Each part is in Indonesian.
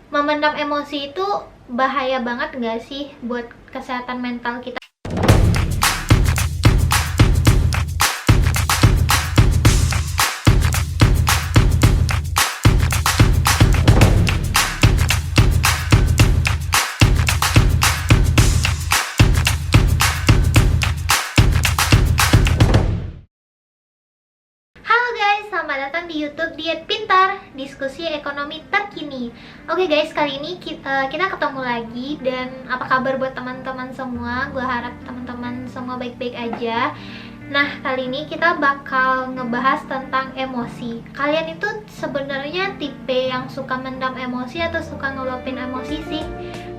Memendam emosi itu bahaya banget nggak sih buat kesehatan mental kita? Halo guys, selamat datang di YouTube Diet Pintar, diskusi ekonomi terkini. Oke guys, kali ini kita ketemu lagi. Dan apa kabar buat teman-teman semua? Gue harap teman-teman semua baik-baik aja. Nah, kali ini kita bakal ngebahas tentang emosi. Kalian itu sebenarnya tipe yang suka mendam emosi atau suka ngeluapin emosi sih?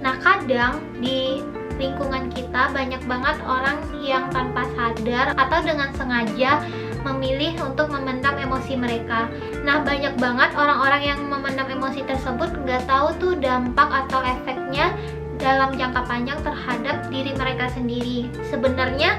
Nah, kadang di lingkungan kita banyak banget orang yang tanpa sadar atau dengan sengaja memilih untuk memendam emosi mereka. Nah, banyak banget orang-orang yang memendam emosi tersebut nggak tahu tuh dampak atau efeknya dalam jangka panjang terhadap diri mereka sendiri. Sebenarnya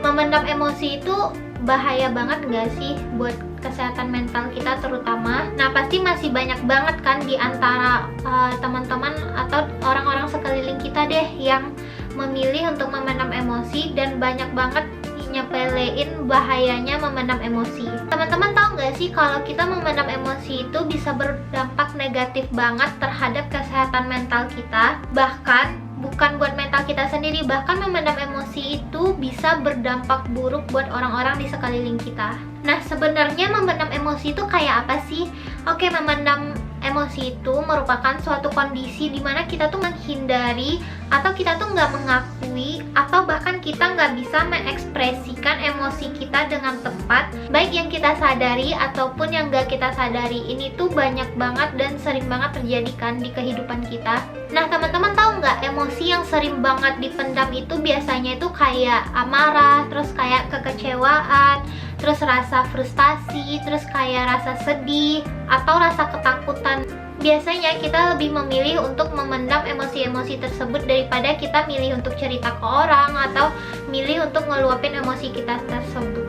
memendam emosi itu bahaya banget nggak sih buat kesehatan mental kita terutama? Nah, pasti masih banyak banget kan di antara teman-teman atau orang-orang sekeliling kita deh yang memilih untuk memendam emosi, dan banyak banget nyepelein bahayanya memendam emosi. Teman-teman tahu nggak sih kalau kita memendam emosi itu bisa berdampak negatif banget terhadap kesehatan mental kita? Bahkan bukan buat mental kita sendiri, bahkan memendam emosi itu bisa berdampak buruk buat orang-orang di sekeliling kita. Nah, sebenarnya memendam emosi itu kayak apa sih? Oke, memendam emosi itu merupakan suatu kondisi di mana kita tuh menghindari atau kita tuh nggak mengakui atau bahkan kita nggak bisa mengekspresikan emosi kita dengan tepat, baik yang kita sadari ataupun yang nggak kita sadari. Ini tuh banyak banget dan sering banget terjadi kan di kehidupan kita. Nah, teman-teman tahu nggak, emosi yang sering banget dipendam itu biasanya itu kayak amarah, terus kayak kekecewaan, terus rasa frustasi, terus kayak rasa sedih atau rasa ketakutan. Biasanya kita lebih memilih untuk memendam emosi-emosi tersebut daripada kita milih untuk cerita ke orang atau milih untuk ngeluapin emosi kita tersebut.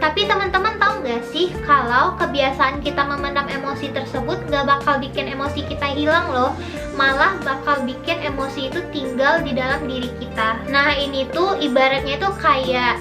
Tapi teman-teman tahu nggak sih kalau kebiasaan kita memendam emosi tersebut nggak bakal bikin emosi kita hilang loh, malah bakal bikin emosi itu tinggal di dalam diri kita. Nah, ini tuh ibaratnya tuh kayak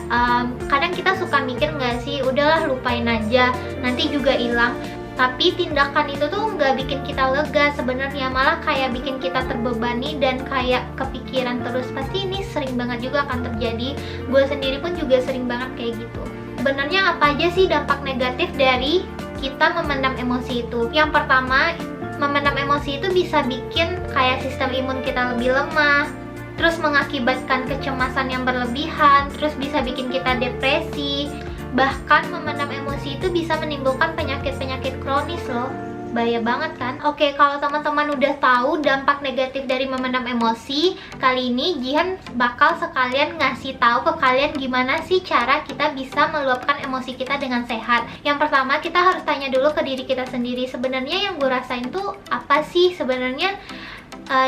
kadang kita suka mikir nggak sih, udahlah lupain aja, nanti juga hilang. Tapi tindakan itu tuh nggak bikin kita lega sebenarnya, malah kayak bikin kita terbebani dan kayak kepikiran terus. Pasti ini sering banget juga akan terjadi. Gue sendiri pun juga sering banget kayak gitu. Sebenarnya apa aja sih dampak negatif dari kita memendam emosi itu? Yang pertama, memendam emosi itu bisa bikin kayak sistem imun kita lebih lemah, terus mengakibatkan kecemasan yang berlebihan, terus bisa bikin kita depresi. Bahkan memendam emosi itu bisa menimbulkan penyakit-penyakit kronis loh. Bahaya banget kan? Oke, kalau teman-teman udah tahu dampak negatif dari memendam emosi, kali ini Jihan bakal sekalian ngasih tahu ke kalian gimana sih cara kita bisa meluapkan emosi kita dengan sehat. Yang pertama, kita harus tanya dulu ke diri kita sendiri, sebenarnya yang gue rasain tuh apa sih sebenarnya?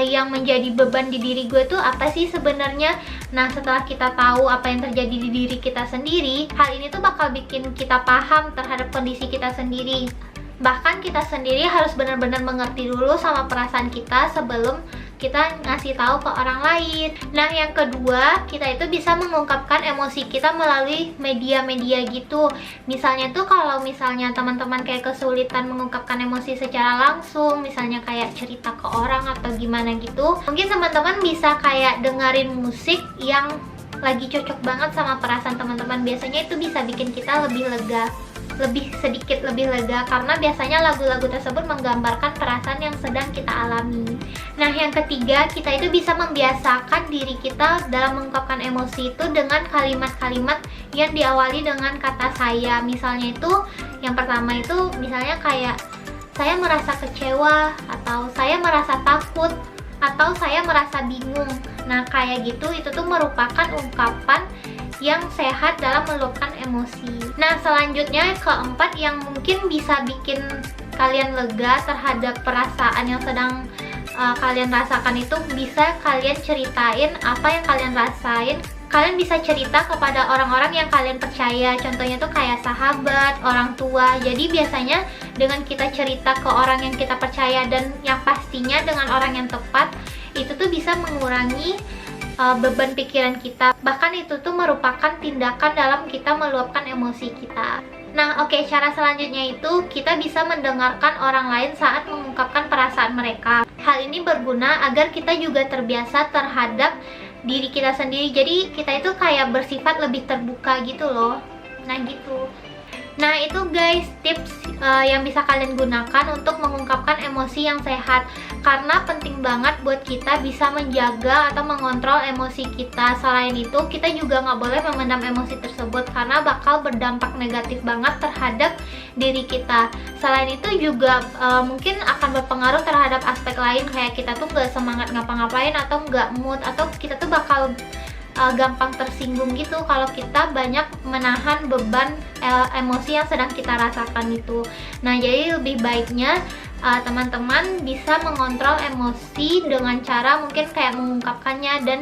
Yang menjadi beban di diri gue tuh apa sih sebenarnya? Nah, setelah kita tahu apa yang terjadi di diri kita sendiri, hal ini tuh bakal bikin kita paham terhadap kondisi kita sendiri. Bahkan kita sendiri harus benar-benar mengerti dulu sama perasaan kita sebelum kita ngasih tahu ke orang lain. Nah, yang kedua, kita itu bisa mengungkapkan emosi kita melalui media-media gitu. Misalnya tuh kalau misalnya teman-teman kayak kesulitan mengungkapkan emosi secara langsung, misalnya kayak cerita ke orang atau gimana gitu, mungkin teman-teman bisa kayak dengerin musik yang lagi cocok banget sama perasaan teman-teman. Biasanya itu bisa bikin kita lebih lega, sedikit lebih lega, karena biasanya lagu-lagu tersebut menggambarkan perasaan yang sedang kita alami. Nah, yang ketiga, kita itu bisa membiasakan diri kita dalam mengungkapkan emosi itu dengan kalimat-kalimat yang diawali dengan kata saya. Misalnya itu, yang pertama itu misalnya kayak saya merasa kecewa, atau saya merasa takut, atau saya merasa bingung. Nah, kayak gitu, itu tuh merupakan ungkapan yang sehat dalam meluapkan emosi. Nah, selanjutnya keempat yang mungkin bisa bikin kalian lega terhadap perasaan yang sedang kalian rasakan itu, bisa kalian ceritain apa yang kalian rasain kalian bisa cerita kepada orang-orang yang kalian percaya. Contohnya tuh kayak sahabat, orang tua. Jadi biasanya dengan kita cerita ke orang yang kita percaya dan yang pastinya dengan orang yang tepat, itu tuh bisa mengurangi beban pikiran kita. Bahkan itu tuh merupakan tindakan dalam kita meluapkan emosi kita. Nah, oke, cara selanjutnya itu kita bisa mendengarkan orang lain saat mengungkapkan perasaan mereka. Hal ini berguna agar kita juga terbiasa terhadap diri kita sendiri. Jadi kita itu kayak bersifat lebih terbuka gitu loh. Nah gitu. Nah itu guys tips yang bisa kalian gunakan untuk mengungkapkan emosi yang sehat. Karena penting banget buat kita bisa menjaga atau mengontrol emosi kita. Selain itu kita juga nggak boleh memendam emosi tersebut, karena bakal berdampak negatif banget terhadap diri kita. Selain itu juga mungkin akan berpengaruh terhadap aspek lain, kayak kita tuh nggak semangat ngapa-ngapain atau nggak mood, atau kita tuh bakal gampang tersinggung gitu kalau kita banyak menahan beban emosi yang sedang kita rasakan itu. Nah jadi lebih baiknya teman-teman bisa mengontrol emosi dengan cara mungkin kayak mengungkapkannya dan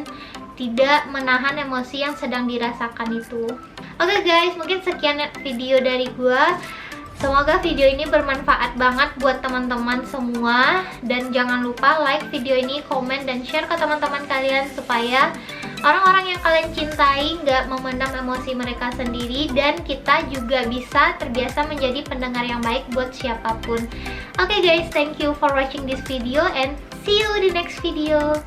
tidak menahan emosi yang sedang dirasakan itu. Oke guys, mungkin sekian video dari gua. Semoga video ini bermanfaat banget buat teman-teman semua. Dan jangan lupa like video ini, komen, dan share ke teman-teman kalian supaya orang-orang yang kalian cintai nggak memendam emosi mereka sendiri, dan kita juga bisa terbiasa menjadi pendengar yang baik buat siapapun. Oke guys, thank you for watching this video and see you in the next video.